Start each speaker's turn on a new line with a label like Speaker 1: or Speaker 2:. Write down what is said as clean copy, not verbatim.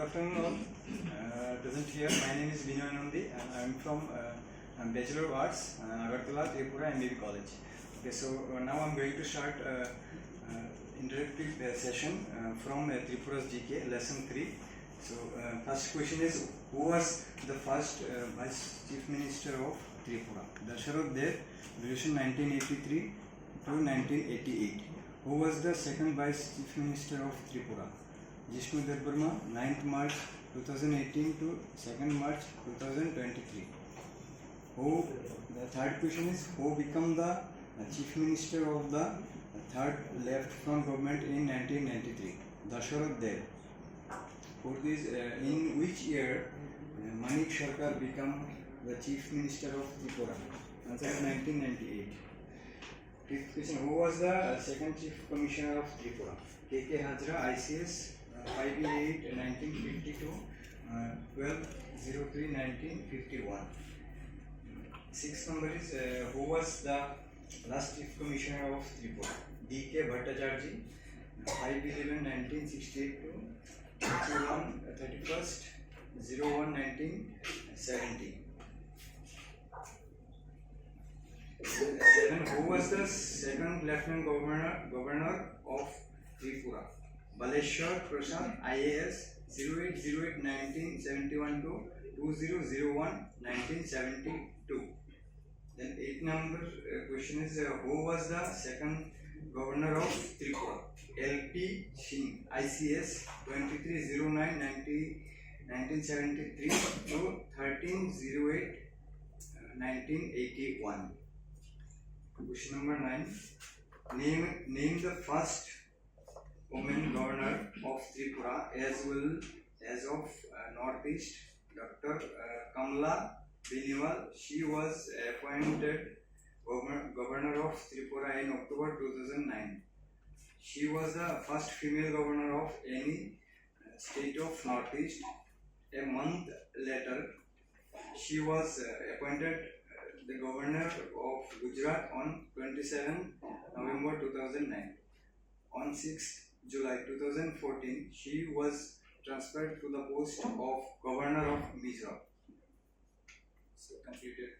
Speaker 1: afternoon all. Present here. My name is Vinay Nandi and I am from Bachelor of Arts, Agartala, TRIPURA MBB College. Okay, so now I am going to start interactive session from Tripura's GK lesson 3. So first question is, who was the first Vice Chief Minister of Tripura? Dasharat Dev, duration 1983 to 1988. Who was the second Vice Chief Minister of Tripura? Jishnu Devarma, 9th March 2018 to 2nd March 2023. The third question is, who became the Chief Minister of the third left front government in 1993? Dasharat Dev. Fourth is, in which year Manik Sarkar became the Chief Minister of Tripura? Answer is 1998. Fifth question, who was the second Chief Commissioner of Tripura? K.K. Hazra, ICS, 5/8 1952, 12/03 1951. Sixth number is, who was the last Chief Commissioner of Tripura? D.K. Bhattacharjee, 5/11 1968 to 31st 01 1970. Seven, who was the second Lieutenant Governor of Tripura? Baleshwar Prasad, IAS, 08/08 1971 to 2001 1972. Then 8th number question is, who was the second Governor of Tripura? LP Singh, ICS, 23/09 1973 to 13/08 1981. Question number 9. Name the first woman governor of Tripura as well as of Northeast, Dr. Kamla Beniwal. She was appointed governor of Tripura in October 2009. She was the first female governor of any state of Northeast. A month later, she was appointed the governor of Gujarat on 27 November 2009. On 6 July 2014, she was transferred to the post of governor of Mizoram. So completed.